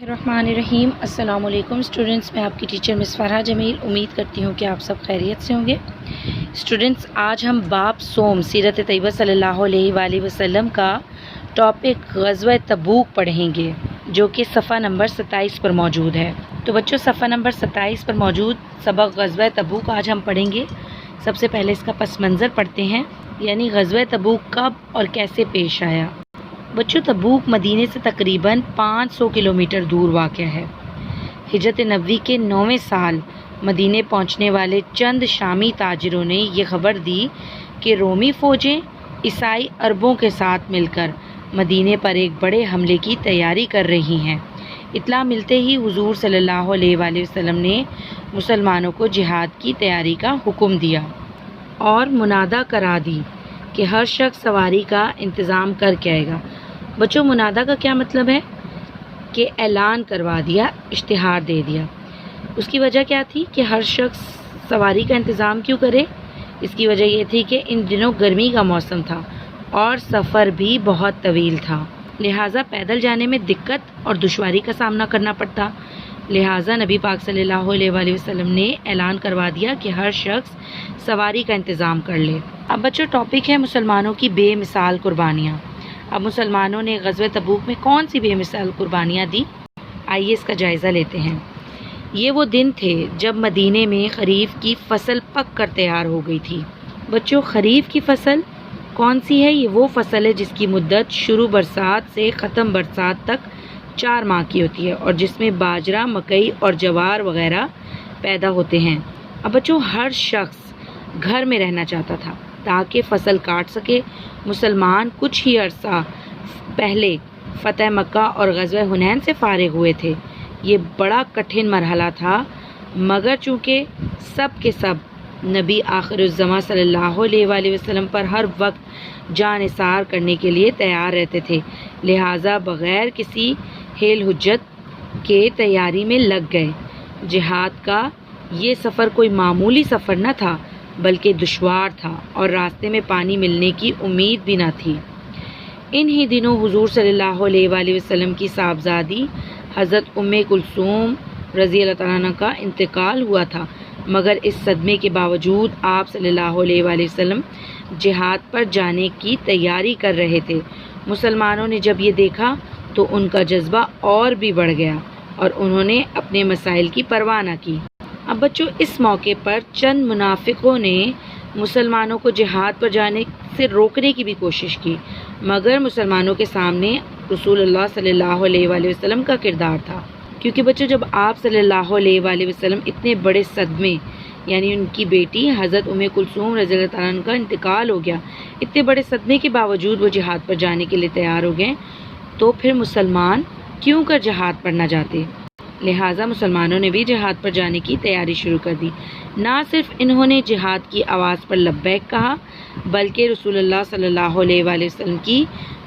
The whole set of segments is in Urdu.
الرحمن السلام علیکم اسٹوڈنٹس، میں آپ کی ٹیچر مس فرحہ جمیل امید کرتی ہوں کہ آپ سب خیریت سے ہوں گے۔ اسٹوڈنٹس، آج ہم باب صوم سیرت طیبہ صلی اللہ علیہ وآلہ وسلم کا ٹاپک غزوہ تبوک پڑھیں گے، جو کہ صفحہ نمبر 27 پر موجود ہے۔ تو بچوں، صفحہ نمبر 27 پر موجود سبق غزوہ تبوک آج ہم پڑھیں گے۔ سب سے پہلے اس کا پس منظر پڑھتے ہیں، یعنی غزوہ تبوک کب اور کیسے پیش آیا۔ بچوں، تبوک مدینے سے تقریباً 500 کلومیٹر دور واقع ہے۔ ہجرت نبوی کے 9ویں سال مدینے پہنچنے والے چند شامی تاجروں نے یہ خبر دی کہ رومی فوجیں عیسائی عربوں کے ساتھ مل کر مدینے پر ایک بڑے حملے کی تیاری کر رہی ہیں۔ اطلاع ملتے ہی حضور صلی اللہ علیہ وآلہ وسلم نے مسلمانوں کو جہاد کی تیاری کا حکم دیا اور منادہ کرا دی کہ ہر شخص سواری کا انتظام کر کے آئے گا۔ بچوں، منادہ کا کیا مطلب ہے؟ کہ اعلان کروا دیا، اشتہار دے دیا۔ اس کی وجہ کیا تھی کہ ہر شخص سواری کا انتظام کیوں کرے؟ اس کی وجہ یہ تھی کہ ان دنوں گرمی کا موسم تھا اور سفر بھی بہت طویل تھا، لہٰذا پیدل جانے میں دقت اور دشواری کا سامنا کرنا پڑتا۔ لہٰذا نبی پاک صلی اللہ علیہ وآلہ وسلم نے اعلان کروا دیا کہ ہر شخص سواری کا انتظام کر لے۔ اب بچوں، ٹاپک ہے مسلمانوں کی بے مثال قربانیاں۔ اب مسلمانوں نے غزوہ تبوک میں کون سی بے مثال قربانیاں دی؟ آئیے اس کا جائزہ لیتے ہیں۔ یہ وہ دن تھے جب مدینے میں خریف کی فصل پک کر تیار ہو گئی تھی۔ بچوں، خریف کی فصل کون سی ہے؟ یہ وہ فصل ہے جس کی مدت شروع برسات سے ختم برسات تک 4 ماہ کی ہوتی ہے اور جس میں باجرہ، مکئی اور جوار وغیرہ پیدا ہوتے ہیں۔ اب بچوں، ہر شخص گھر میں رہنا چاہتا تھا تاکہ فصل کاٹ سکے۔ مسلمان کچھ ہی عرصہ پہلے فتح مکہ اور غزوہ حنین سے فارغ ہوئے تھے۔ یہ بڑا کٹھن مرحلہ تھا، مگر چونکہ سب کے سب نبی آخر الزماں صلی اللہ علیہ وآلہ وسلم پر ہر وقت جان نثار کرنے کے لیے تیار رہتے تھے، لہٰذا بغیر کسی حیل حجت کے تیاری میں لگ گئے۔ جہاد کا یہ سفر کوئی معمولی سفر نہ تھا بلکہ دشوار تھا اور راستے میں پانی ملنے کی امید بھی نہ تھی۔ انہی دنوں حضور صلی اللہ علیہ وآلہ وسلم کی صاحبزادی حضرت ام کلثوم رضی اللہ تعالیٰ عنہ کا انتقال ہوا تھا، مگر اس صدمے کے باوجود آپ صلی اللہ علیہ وآلہ وسلم جہاد پر جانے کی تیاری کر رہے تھے۔ مسلمانوں نے جب یہ دیکھا تو ان کا جذبہ اور بھی بڑھ گیا اور انہوں نے اپنے مسائل کی پرواہ نہ کی۔ اب بچوں، اس موقع پر چند منافقوں نے مسلمانوں کو جہاد پر جانے سے روکنے کی بھی کوشش کی، مگر مسلمانوں کے سامنے رسول اللہ صلی اللہ علیہ وآلہ وسلم کا کردار تھا، کیونکہ بچوں، جب آپ صلی اللہ علیہ وآلہ وسلم اتنے بڑے صدمے، یعنی ان کی بیٹی حضرت ام کلثوم رضی اللہ تعالیٰ عنہ کا انتقال ہو گیا، اتنے بڑے صدمے کے باوجود وہ جہاد پر جانے کے لیے تیار ہو گئے، تو پھر مسلمان کیوں کر جہاد پر نہ جاتے؟ لہٰذا مسلمانوں نے بھی جہاد پر جانے کی تیاری شروع کر دی۔ نہ صرف انہوں نے جہاد کی آواز پر لبیک کہا، بلکہ رسول اللہ صلی اللہ علیہ وآلہ وسلم کی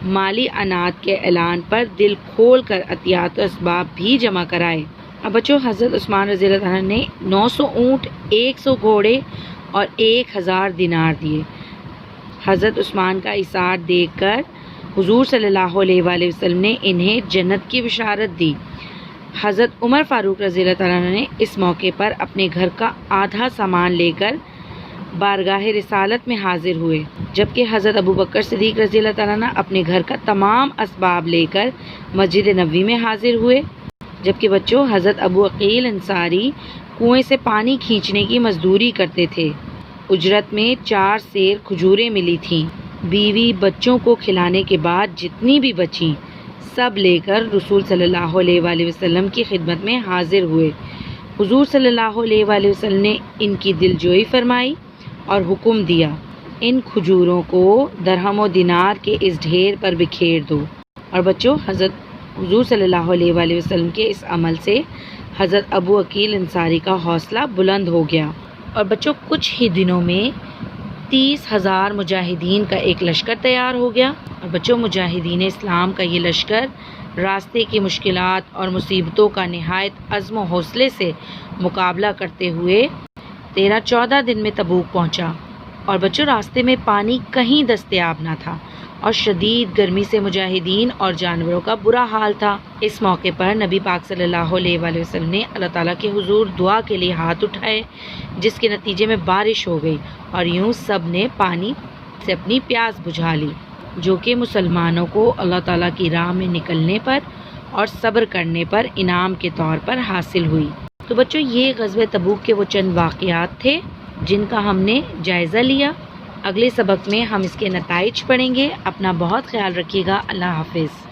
مالی عنایت کے اعلان پر دل کھول کر عطیات و اسباب بھی جمع کرائے۔ اب بچوں، حضرت عثمان رضی اللہ عنہ نے 900 اونٹ، 100 گھوڑے اور 1000 دینار دیے۔ حضرت عثمان کا ایثار دیکھ کر حضور صلی اللہ علیہ وآلہ وسلم نے انہیں جنت کی بشارت دی۔ حضرت عمر فاروق رضی اللہ تعالیٰ عنہ نے اس موقع پر اپنے گھر کا آدھا سامان لے کر بارگاہ رسالت میں حاضر ہوئے، جبکہ حضرت ابو بکر صدیق رضی اللہ تعالیٰ عنہ اپنے گھر کا تمام اسباب لے کر مسجد نبوی میں حاضر ہوئے۔ جبکہ بچوں، حضرت ابو عقیل انصاری کنویں سے پانی کھینچنے کی مزدوری کرتے تھے۔ اجرت میں 4 سیر کھجوریں ملی تھیں۔ بیوی بچوں کو کھلانے کے بعد جتنی بھی بچیں سب لے کر رسول صلی اللہ علیہ وآلہ وسلم کی خدمت میں حاضر ہوئے۔ حضور صلی اللہ علیہ وآلہ وسلم نے ان کی دلجوئی فرمائی اور حکم دیا، ان کھجوروں کو درہم و دینار کے اس ڈھیر پر بکھیر دو۔ اور بچوں، حضور صلی اللہ علیہ وآلہ وسلم کے اس عمل سے حضرت ابو عقیل انصاری کا حوصلہ بلند ہو گیا اور بچوں، کچھ ہی دنوں میں 30,000 مجاہدین کا ایک لشکر تیار ہو گیا۔ اور بچوں، مجاہدین اسلام کا یہ لشکر راستے کی مشکلات اور مصیبتوں کا نہایت عزم و حوصلے سے مقابلہ کرتے ہوئے 13-14 دن میں تبوک پہنچا۔ اور بچوں، راستے میں پانی کہیں دستیاب نہ تھا اور شدید گرمی سے مجاہدین اور جانوروں کا برا حال تھا۔ اس موقع پر نبی پاک صلی اللہ علیہ وآلہ وسلم نے اللہ تعالیٰ کے حضور دعا کے لیے ہاتھ اٹھائے، جس کے نتیجے میں بارش ہو گئی اور یوں سب نے پانی سے اپنی پیاس بجھا لی، جو کہ مسلمانوں کو اللہ تعالیٰ کی راہ میں نکلنے پر اور صبر کرنے پر انعام کے طور پر حاصل ہوئی۔ تو بچوں، یہ غزوہ تبوک کے وہ چند واقعات تھے جن کا ہم نے جائزہ لیا۔ اگلے سبق میں ہم اس کے نتائج پڑھیں گے۔ اپنا بہت خیال رکھیے گا۔ اللہ حافظ۔